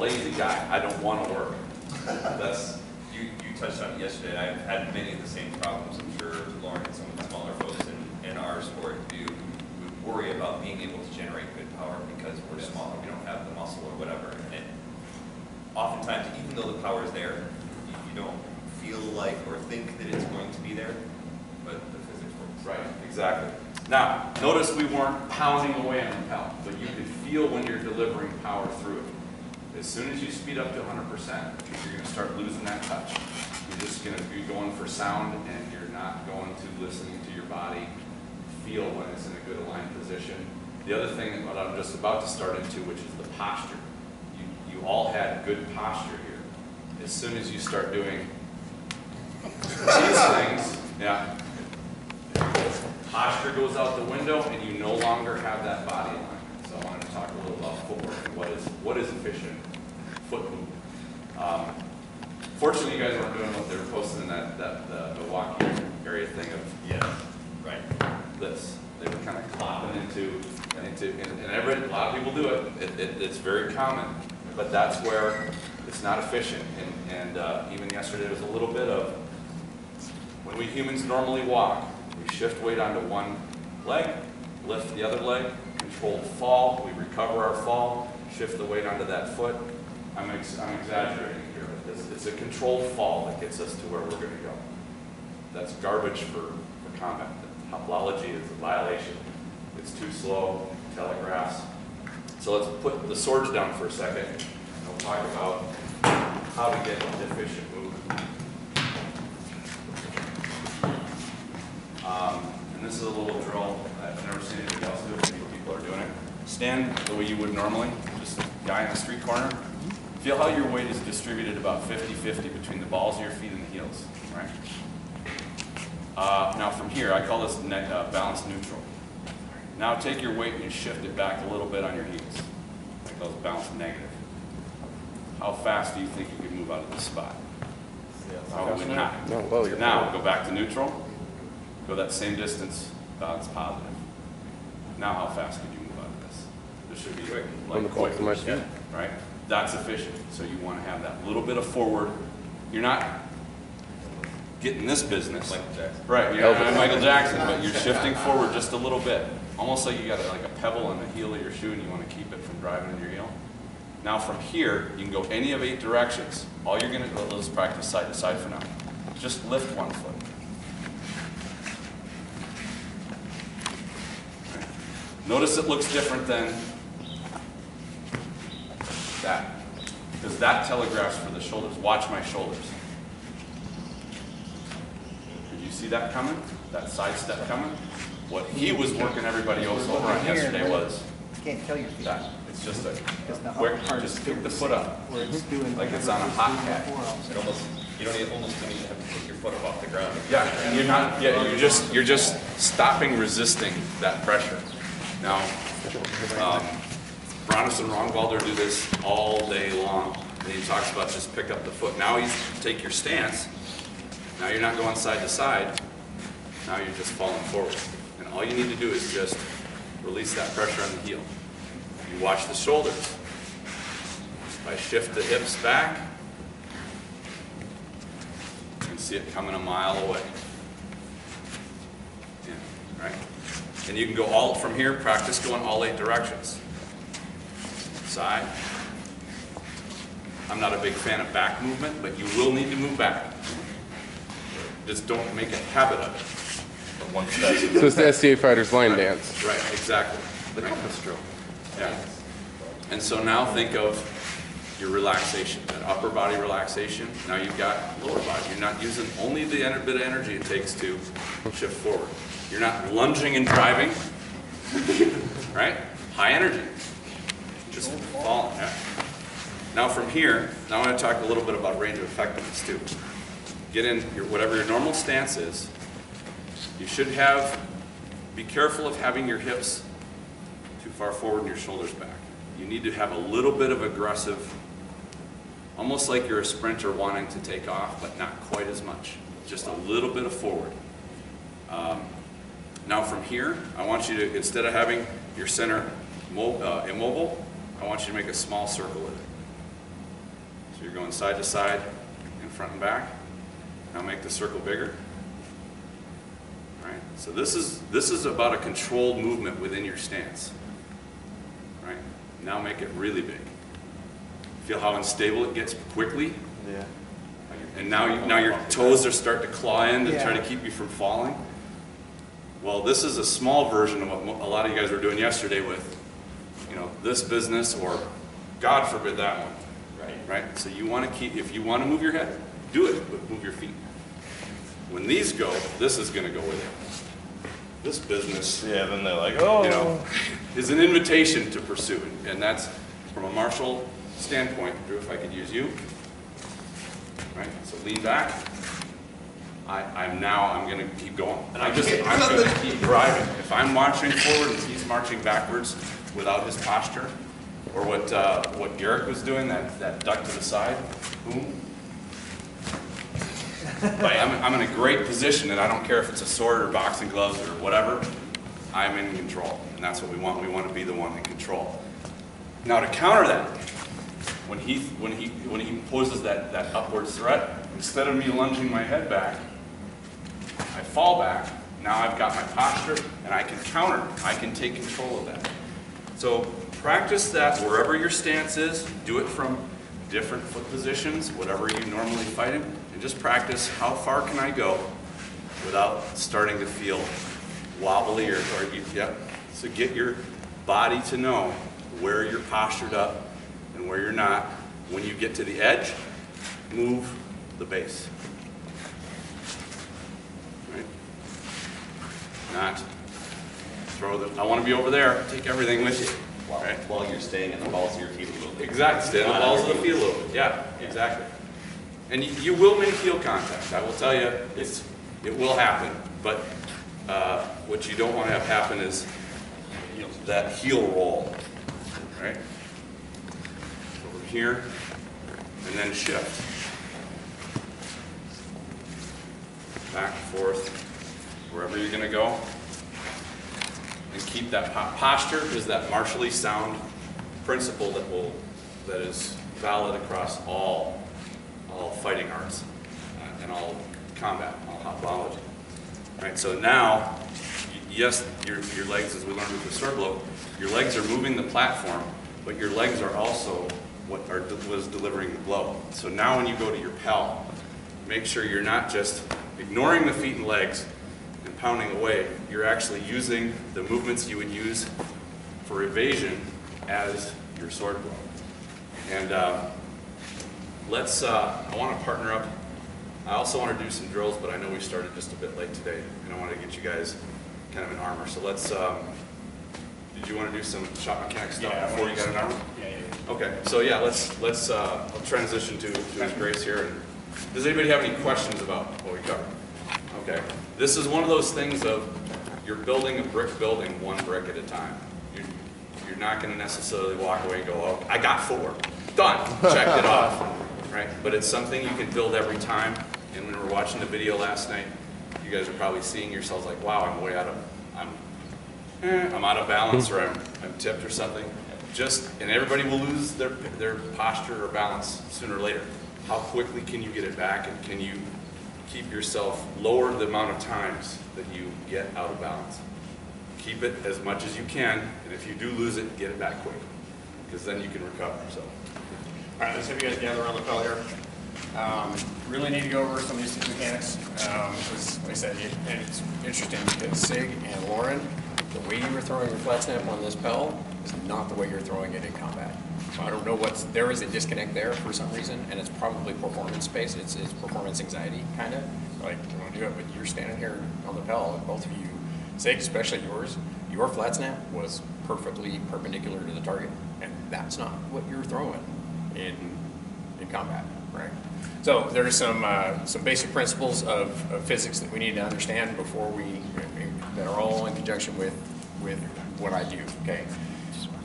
lazy guy. I don't want to work. That's you touched on it yesterday. I've had many of the same problems. I'm sure Lauren and some of the smaller folks in our sport do. We worry about being able to generate good power because we're smaller. We don't have the muscle or whatever. And oftentimes, even though the power is there, you don't feel like or think that it's going to be there, but the physics works. right, exactly. Now, notice we weren't pounding away on the pedal, but you could feel when you're delivering power through it. As soon as you speed up to 100%, you're going to start losing that touch. You're just going to be going for sound, and you're not going to listening to your body feel when it's in a good aligned position. The other thing that I'm just about to start into, which is the posture. You all had good posture here. As soon as you start doing these things, yeah, posture goes out the window, and you no longer have that body alignment. So I wanted to talk a little about footwork and what is efficient foot movement. Fortunately, you guys weren't doing what they were posting in the Milwaukee area thing of this. They were kind of clopping into and a lot of people do it. It's very common, but that's where it's not efficient. And even yesterday, there was a little bit of when we humans normally walk, we shift weight onto one leg, lift the other leg, controlled fall, we recover our fall, shift the weight onto that foot. I'm exaggerating here, but it's a controlled fall that gets us to where we're going to go. That's garbage for combat. Topology is a violation. It's too slow, telegraphs. So let's put the swords down for a second, and we'll talk about how to get efficient movement. And this is a little drill. I've never seen anybody else do it. People are doing it. Stand the way you would normally, just guy in the street corner. Feel how your weight is distributed about 50-50 between the balls of your feet and the heels, right? Now from here, I call this balance neutral. Now take your weight and you shift it back a little bit on your heels. Make those balance negative. How fast do you think you can move out of this spot? Probably not. Now go back to neutral. Go that same distance, balance positive. Now how fast could you move out of this? This should be quick, like quick, right? That's efficient. So you want to have that little bit of forward. You're not getting this business. Michael Jackson. Right, you're not Michael Jackson, but you're shifting forward just a little bit. Almost like you got like a pebble on the heel of your shoe and you want to keep it from driving into your heel. Now from here, you can go any of 8 directions. All you're going to do, let's practice side to side for now. Just lift one foot. Notice it looks different than that, because that telegraphs for the shoulders. Watch my shoulders. Did you see that coming? That side step coming? What he was working everybody else over on yesterday was that. It's just a quick, just pick the foot up, like it's on a hot cat. You don't almost need to have to take your foot up off the ground. Yeah, and you're not. Yeah, you're just stopping resisting that pressure. Now, Bronis and Rongwalder do this all day long. And he talks about just pick up the foot. Now you take your stance. Now you're not going side to side. Now you're just falling forward. And all you need to do is just release that pressure on the heel. You watch the shoulders. If I shift the hips back, you can see it coming a mile away. Yeah, right? And you can go all from here, practice going all 8 directions. Side. I'm not a big fan of back movement, but you will need to move back. Just don't make a habit of it. One step. So it's the SCA Fighters line dance. Right, exactly. The compass drill. Yeah. And so now think of your relaxation, that upper body relaxation. Now you've got lower body. You're not using only the bit of energy it takes to shift forward. You're not lunging and driving, right? High energy. Just falling. Yeah. Now from here, now I want to talk a little bit about range of effectiveness too. Get in whatever your normal stance is. You should be careful of having your hips too far forward and your shoulders back. You need to have a little bit of aggressive, almost like you're a sprinter wanting to take off, but not quite as much. Just a little bit of forward. Now from here, I want you to, instead of having your center immobile, I want you to make a small circle with it. So you're going side to side and front and back. Now make the circle bigger. Right? So this is about a controlled movement within your stance. Right? Now make it really big. Feel how unstable it gets quickly? Yeah. And now your toes are starting to claw in to try to keep you from falling. Well, this is a small version of what a lot of you guys were doing yesterday with, this business, or God forbid that one. Right? So you want to keep, if you want to move your head, do it, but move your feet. When these go, this is going to go with it. This business, Yeah, then they're like, oh. is an invitation to pursue it. And that's from a martial standpoint. Drew, if I could use you. Right? So lean back. I'm going to keep going. And I'm going to keep driving. If I'm marching forward and he's marching backwards without his posture, or what Garrick was doing, that duck to the side, boom. I'm in a great position, and I don't care if it's a sword or boxing gloves or whatever. I'm in control, and that's what we want. We want to be the one in control. Now to counter that, when he poses that upwards threat, instead of me lunging my head back, I fall back. Now I've got my posture, and I can counter. I can take control of that. So practice that wherever your stance is. Do it from different foot positions, whatever you normally fight in, and just practice how far can I go without starting to feel wobbly or yep. So get your body to know where you're postured up and where you're not. When you get to the edge, move the base. Right? Not throw the, I want to be over there, take everything with you. Right? While you're staying in the balls of your feet a little bit. Exactly, stay in the balls of the feet a little bit. Yeah, exactly. And you will make heel contact. I will tell you, it will happen. But what you don't want to have happen is that heel roll. Right? Over here, and then shift. Back and forth, wherever you're going to go. And keep that posture is that martially sound principle that is valid across all fighting arts and all combat, all hopology. Right. So now, yes, your legs, as we learned with the sword blow, your legs are moving the platform, but your legs are also what was delivering the blow. So now, when you go to your pel, make sure you're not just ignoring the feet and legs and pounding away. You're actually using the movements you would use for evasion as your sword blow. And I want to partner up. I also want to do some drills, but I know we started just a bit late today, and I want to get you guys kind of in armor. So let's, did you want to do some shot mechanic stuff before you got in armor? Yeah. Okay, so yeah, let's I'll transition to his grace here. And does anybody have any questions about what we covered? Okay, this is one of those things of you're building a brick building one brick at a time. You're not going to necessarily walk away and go, oh, I got 4, done, checked it off, right? But it's something you can build every time. And when we were watching the video last night, you guys are probably seeing yourselves like, wow, I'm way out of, I'm out of balance, or I'm tipped or something. And everybody will lose their posture or balance sooner or later. How quickly can you get it back, and can you keep yourself, lower the amount of times that you get out of balance? Keep it as much as you can, and if you do lose it, get it back quick, because then you can recover. So, All right, let's have you guys gather around the pel here. Really need to go over some of these mechanics. Because, like I said, and it's interesting because Sig and Lauren, the way you were throwing your flat snap on this pel is not the way you're throwing it in combat. So I don't know there is a disconnect there for some reason, and it's probably performance based. It's performance anxiety, kind of. Like, you want to do it, but you're standing here on the pel, and both of you, Sig, especially yours, your flat snap was perfectly perpendicular to the target, and that's not what you're throwing in combat, right? So there's some basic principles of physics that we need to understand before that are all in conjunction with what I do. Okay.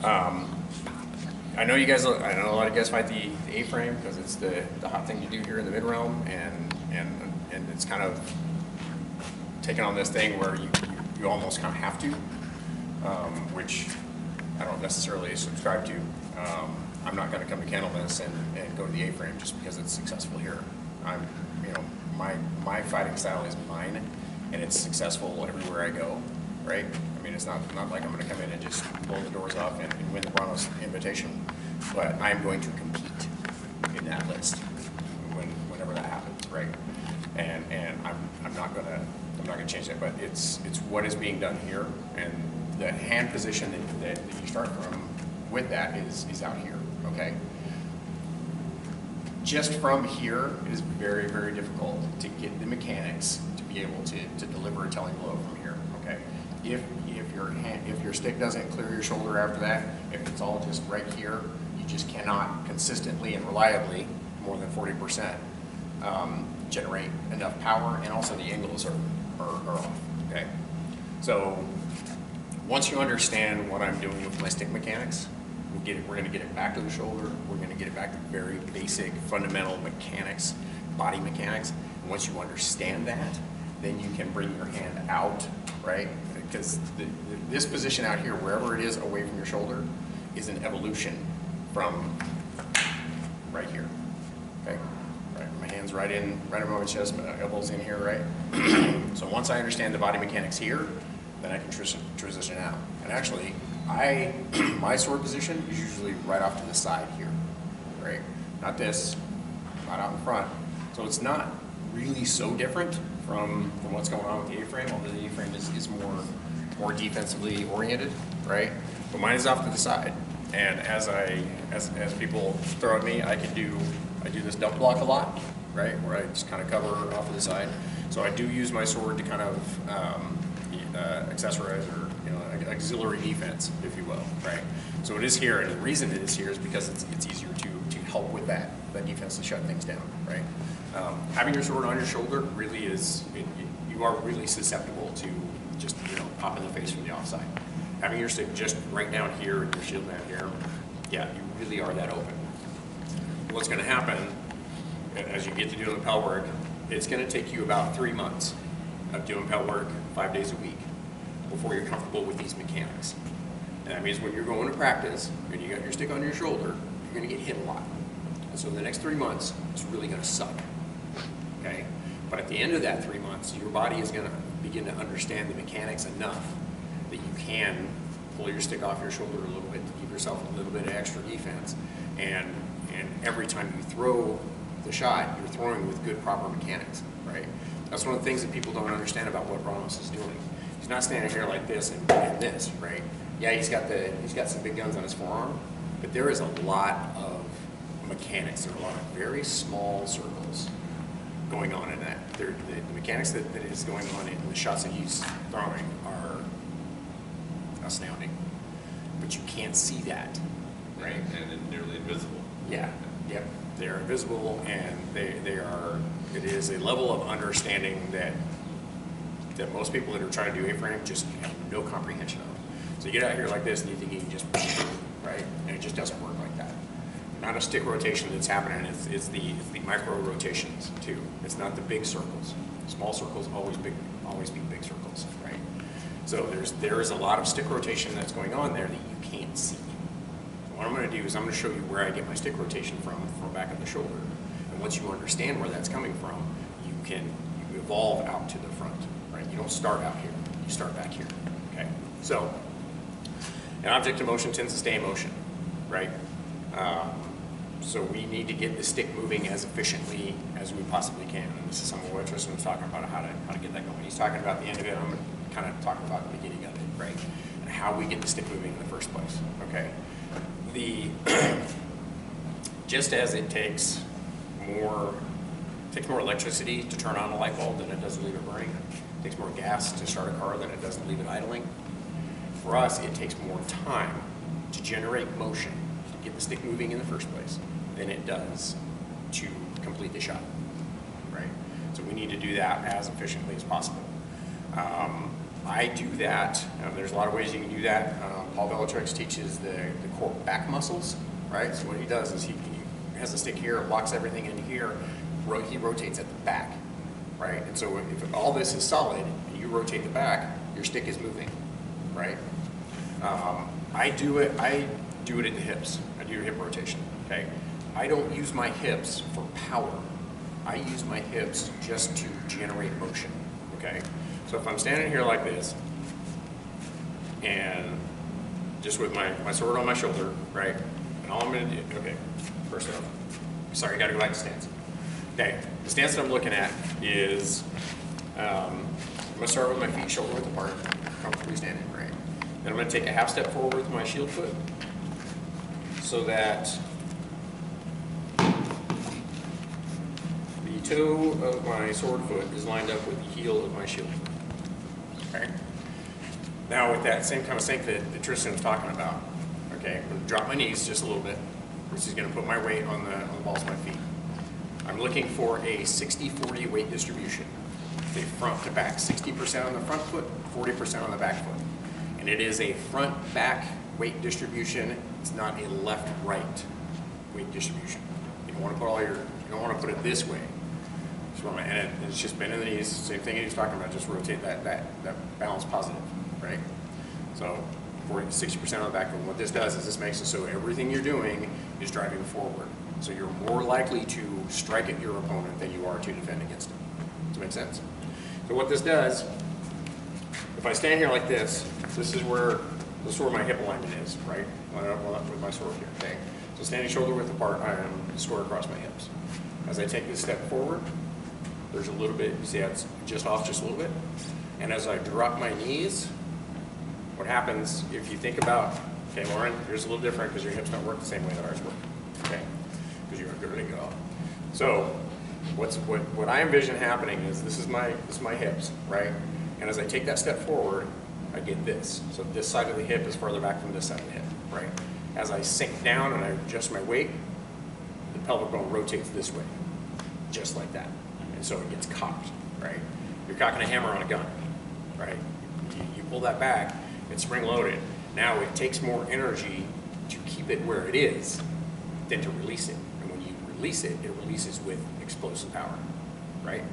I know a lot of you guys fight the A-frame because it's the hot thing to do here in the mid-realm, and it's kind of taken on this thing where you almost kind of have to, which I don't necessarily subscribe to. I'm not going to come to Candlemas and go to the A-frame just because it's successful here. I'm, you know, my fighting style is mine, and it's successful everywhere I go, right? I mean, it's not like I'm going to come in and just blow the doors off and win the Bronze Invitation, but I'm going to compete in that list whenever that happens, right? And I'm not gonna change that, but it's what is being done here, and the hand position that you start from with that is out here, okay? Just from here, it is very, very difficult to get the mechanics to be able to deliver a telling blow from here, okay? If your stick doesn't clear your shoulder after that, if it's all just right here, you just cannot consistently and reliably, more than 40%, generate enough power, and also the angles are off, okay? So once you understand what I'm doing with my stick mechanics, we're gonna get it back to the shoulder, we're gonna get it back to very basic, fundamental mechanics, body mechanics. And once you understand that, then you can bring your hand out, right? Because this position out here, wherever it is away from your shoulder, is an evolution from right here, okay? Right, my hand's right above my chest, my elbow's in here, right? So once I understand the body mechanics here, then I can transition out. And actually, my sword position is usually right off to the side here, right? Not this, not out in front. So it's not really so different from what's going on with the A-frame, although the A-frame is more defensively oriented, right? But mine is off to the side. And as people throw at me, I do this dump block a lot, right? Where I just kind of cover off to the side. So I do use my sword to kind of accessorize, or auxiliary defense, if you will, right? So it is here, and the reason it is here is because it's easier to help with that defense, to shut things down, right? Having your sword on your shoulder really is, you are really susceptible to just pop in the face from the offside. Having your stick just right down here and your shield down here, yeah, you really are that open. What's going to happen as you get to doing the pel work, it's going to take you about 3 months of doing pel work 5 days a week before you're comfortable with these mechanics. And that means when you're going to practice and you got your stick on your shoulder, you're going to get hit a lot. And so the next 3 months, it's really going to suck, okay? But at the end of that 3 months, your body is going to begin to understand the mechanics enough that you can pull your stick off your shoulder a little bit to give yourself a little bit of extra defense. And every time you throw the shot, you're throwing with good, proper mechanics, right? That's one of the things that people don't understand about what Ramos is doing. He's not standing here like this and this, right? Yeah, he's got some big guns on his forearm, but there is a lot of mechanics. There are a lot of very small circles going on in that. The mechanics that is going on in the shots that he's throwing are astounding, but you can't see that, right? And nearly invisible. Yeah, yep. They are invisible, and it is a level of understanding that most people that are trying to do A-frame just have no comprehension of. So you get out here like this and you think you can just, right? And it just doesn't work like that. Not a stick rotation that's happening, it's the micro rotations too. It's not the big circles. Small circles always be big circles, right? So there is a lot of stick rotation that's going on there that you can't see. What I'm going to do is I'm going to show you where I get my stick rotation from back of the shoulder. And once you understand where that's coming from, you evolve out to the front, right? You don't start out here, you start back here, okay? So an object in motion tends to stay in motion, right? So we need to get the stick moving as efficiently as we possibly can. And this is some of what Tristan was talking about, how to get that going. He's talking about the end of it, I'm going to kind of talk about the beginning of it, right? And how we get the stick moving in the first place, okay? Just as it takes more electricity to turn on a light bulb than it does to leave it burning. It takes more gas to start a car than it does to leave it idling. For us, it takes more time to generate motion, to get the stick moving in the first place, than it does to complete the shot, right? So we need to do that as efficiently as possible. I do that. There's a lot of ways you can do that. Paul Bellatrix teaches the core back muscles, right? So what he does is he has the stick here, locks everything in here, he rotates at the back, right? And so if all this is solid and you rotate the back, your stick is moving, right? I do it at the hips. I do hip rotation, okay? I don't use my hips for power. I use my hips just to generate motion, okay? So if I'm standing here like this, and just with my sword on my shoulder, right? And all I'm gonna do, okay, first off, sorry, I gotta go back to stance. Okay, the stance that I'm looking at is, I'm gonna start with my feet shoulder width apart, comfortably standing, right? Then I'm gonna take a half step forward with my shield foot, so that the toe of my sword foot is lined up with the heel of my shield foot, okay? Now with that same kind of sync that Tristan was talking about, okay, I'm gonna drop my knees just a little bit. This is gonna put my weight on the balls of my feet. I'm looking for a 60-40 weight distribution. The front to back, 60% on the front foot, 40% on the back foot. And it is a front-back weight distribution. It's not a left-right weight distribution. You don't want to put you don't want to put it this way. And it's just bend in the knees, same thing he was talking about, just rotate that balance positive, right? So 60% on the back foot. What this does is this makes it so everything you're doing is driving forward. So you're more likely to strike at your opponent than you are to defend against him. Does that make sense? So what this does, if I stand here like this is where my hip alignment is, right? With my sword here, okay? So standing shoulder width apart, I am square across my hips. As I take this step forward, there's a little bit, you see how it's just off just a little bit? And as I drop my knees, what happens if you think about, okay, Lauren, here's a little different because your hips don't work the same way that ours work, okay? Because you're ready to go. So what I envision happening is this is my hips, right? And as I take that step forward, I get this. So this side of the hip is farther back from this side of the hip, right? As I sink down and I adjust my weight, the pelvic bone rotates this way, just like that. And so it gets cocked, right? You're cocking a hammer on a gun, right? You pull that back, it's spring loaded. Now it takes more energy to keep it where it is than to release it. And when you release it, it releases with explosive power, right?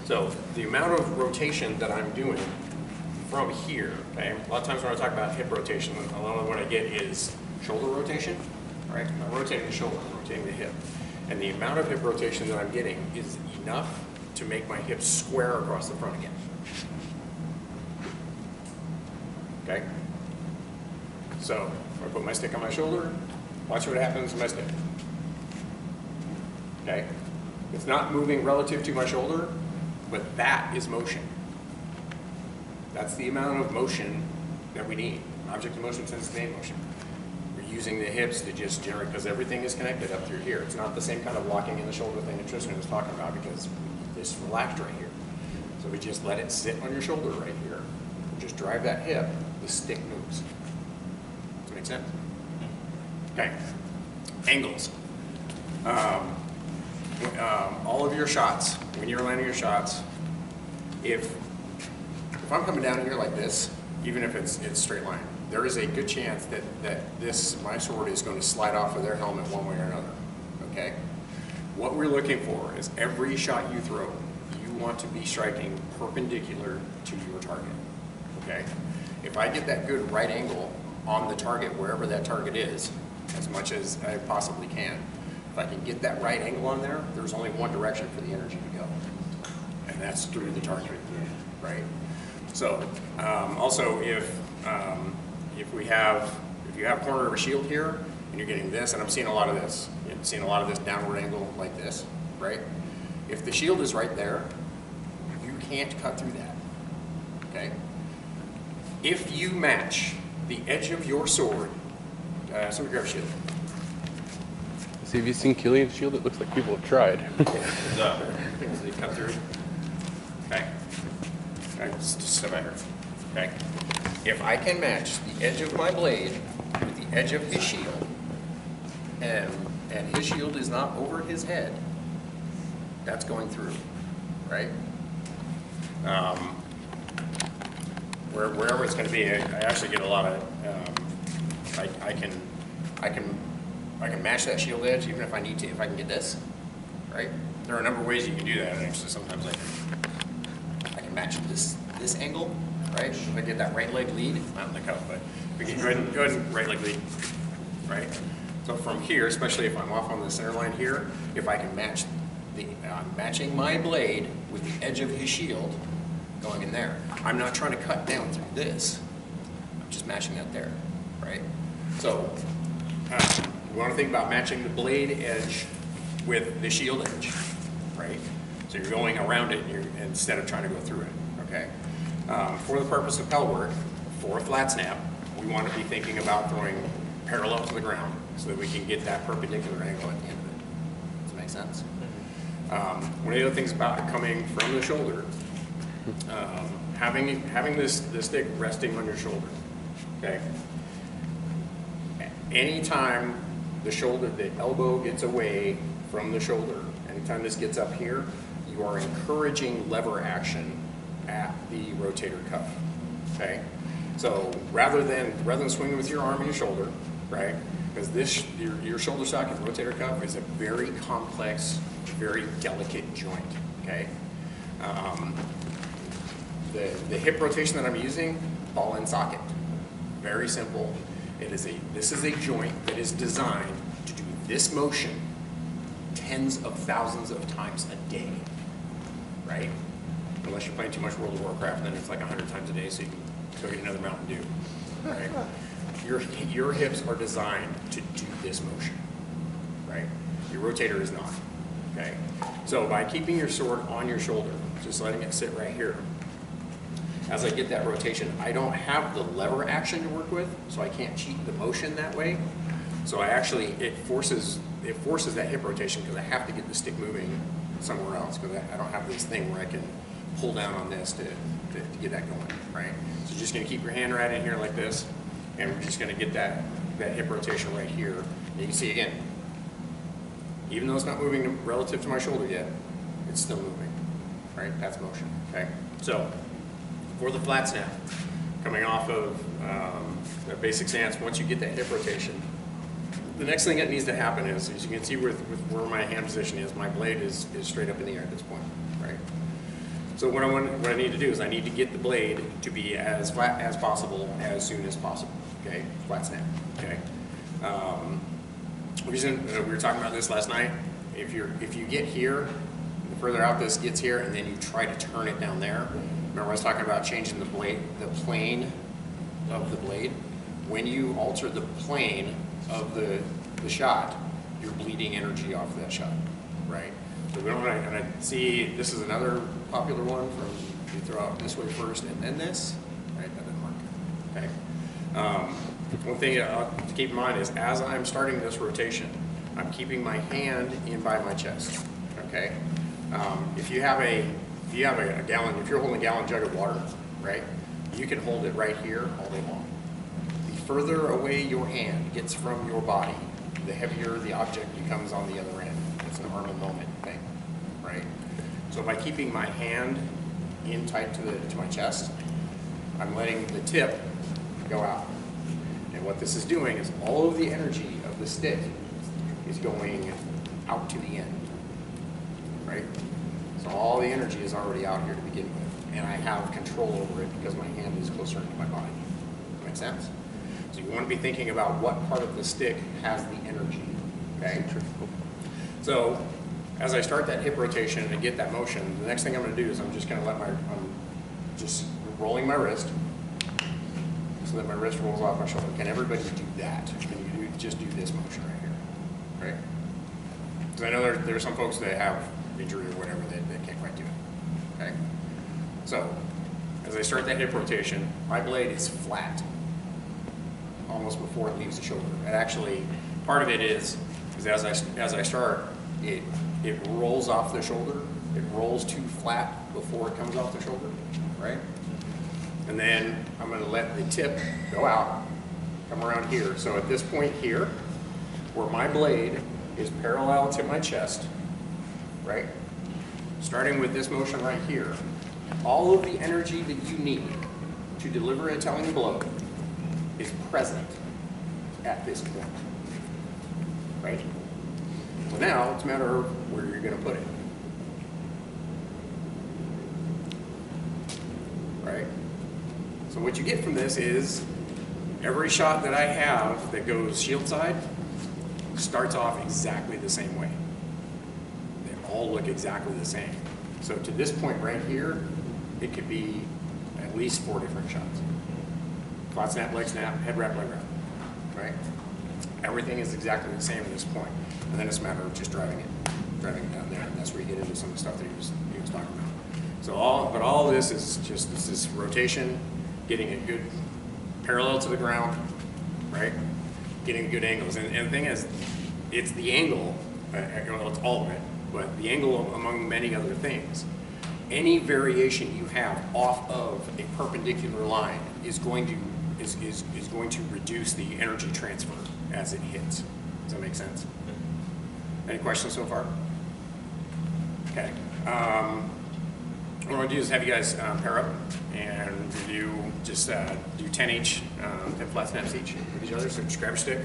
So the amount of rotation that I'm doing from here, okay? A lot of times when I talk about hip rotation, a lot of what I get is shoulder rotation, right? I'm not rotating the shoulder, I'm rotating the hip. And the amount of hip rotation that I'm getting is enough to make my hips square across the front again. Okay? So, if I put my stick on my shoulder, watch what happens to my stick. Okay? It's not moving relative to my shoulder, but that is motion. That's the amount of motion that we need. Object of motion tends to gain motion. We're using the hips to just generate, because everything is connected up through here. It's not the same kind of locking in the shoulder thing that Tristan was talking about, because it's relaxed right here. So we just let it sit on your shoulder right here. Just drive that hip, the stick moves. Does that make sense? Okay. Angles. All of your shots, when you're landing your shots, if I'm coming down here like this, even if it's straight line, there is a good chance that my sword is going to slide off of their helmet one way or another, okay? What we're looking for is every shot you throw, you want to be striking perpendicular to your target, okay? If I get that good right angle on the target, wherever that target is, as much as I possibly can, if I can get that right angle on there, there's only one direction for the energy to go, and that's through the target, right? So, also if you have corner of a shield here and you're getting this, and I'm seeing a lot of this, you're seeing a lot of this downward angle like this, right? If the shield is right there, you can't cut through that, okay? If you match the edge of your sword, somebody grab a shield. See, have you seen Killian's shield? It looks like people have tried. Things they cut through. Okay. Okay, just step back here. Okay. If I can match the edge of my blade with the edge of his shield, and his shield is not over his head, that's going through, right? Wherever it's going to be, I actually get a lot of. I can match that shield edge even if I need to. If I can get this, right? There are a number of ways you can do that. And actually, sometimes I can match this angle, right? If I get that right leg lead, not in the cup, but we can go ahead and right leg lead, right? So from here, especially if I'm off on the center line here, if I can match matching my blade with the edge of his shield going in there. I'm not trying to cut down through this. I'm just matching that there, right? So you want to think about matching the blade edge with the shield edge, right? So you're going around it instead of trying to go through it, okay? For the purpose of pellet work, for a flat snap, we want to be thinking about throwing parallel to the ground so that we can get that perpendicular angle at the end of it. Does that make sense? One of the other things about coming from the shoulder, having this stick resting on your shoulder, okay? Anytime the elbow gets away from the shoulder, anytime this gets up here, you are encouraging lever action at the rotator cuff, okay? So rather than swinging with your arm and your shoulder, right? Because your shoulder socket and rotator cuff is a very complex, very delicate joint, okay? The hip rotation that I'm using, ball and socket, very simple. This is a joint that is designed to do this motion tens of thousands of times a day, right? Unless you're playing too much World of Warcraft, then it's like 100 times a day, so you can go get another Mountain Dew, right? Your hips are designed to do this motion, right? Your rotator is not, okay? So by keeping your sword on your shoulder, just letting it sit right here, as I get that rotation, I don't have the lever action to work with, so I can't cheat the motion that way. So it forces that hip rotation because I have to get the stick moving somewhere else because I don't have this thing where I can pull down on this to get that going, right? So you're just gonna keep your hand right in here like this, and we're just gonna get that hip rotation right here. And you can see again, even though it's not moving relative to my shoulder yet, it's still moving, right? That's motion, okay? So for the flat snap, coming off of that basic stance, once you get that hip rotation, the next thing that needs to happen is, as you can see with where my hand position is, my blade is straight up in the air at this point, right? So what I need to do is I need to get the blade to be as flat as possible as soon as possible, okay? Flat snap, okay? We were talking about this last night. If you get here, the further out this gets here, and then you try to turn it down there. Remember I was talking about changing the plane of the blade? When you alter the plane of the shot, you're bleeding energy off of that shot, right? So we don't want to, and I see this is another popular one from you throw out this way first and then this, right? That doesn't work, okay? One thing to keep in mind is as I'm starting this rotation, I'm keeping my hand in by my chest, okay? If you're holding a gallon jug of water, right? You can hold it right here all day long. The further away your hand gets from your body, the heavier the object becomes on the other end. It's an arm and moment thing, right? So by keeping my hand in tight to my chest, I'm letting the tip go out. And what this is doing is all of the energy of the stick is going out to the end, right? So all the energy is already out here to begin with, and I have control over it because my hand is closer to my body. Does that make sense? So you want to be thinking about what part of the stick has the energy, okay? So as I start that hip rotation and get that motion, the next thing I'm going to do is I'm just going to I'm just rolling my wrist so that my wrist rolls off my shoulder. Can everybody do that? Can you just do this motion right here, right? Because I know there are some folks that have injury or whatever that can't quite do it, okay? So as I start that hip rotation, my blade is flat almost before it leaves the shoulder. And actually, part of it is as I start, it rolls off the shoulder. It rolls too flat before it comes off the shoulder, right? And then I'm going to let the tip go out, come around here. So at this point here, where my blade is parallel to my chest, right? Starting with this motion right here, all of the energy that you need to deliver a telling blow is present at this point, right? So now it's a matter of where you're going to put it, right? So what you get from this is every shot that I have that goes shield side starts off exactly the same way. They all look exactly the same. So to this point right here, it could be at least 4 different shots. Quad snap, leg snap, head wrap, leg wrap, right? Everything is exactly the same at this point. And then it's a matter of just driving it down there. And that's where you get into some of the stuff that he was talking about. So all of this is just this rotation, getting it good parallel to the ground, right? Getting good angles. And the thing is, it's the angle, well, it's all of it, but the angle among many other things. Any variation you have off of a perpendicular line is going to reduce the energy transfer as it hits. Does that make sense? Any questions so far? Okay. What I'm going to do is have you guys pair up and review, just do 10 each, 10 flat snaps each with each other. So just grab your stick,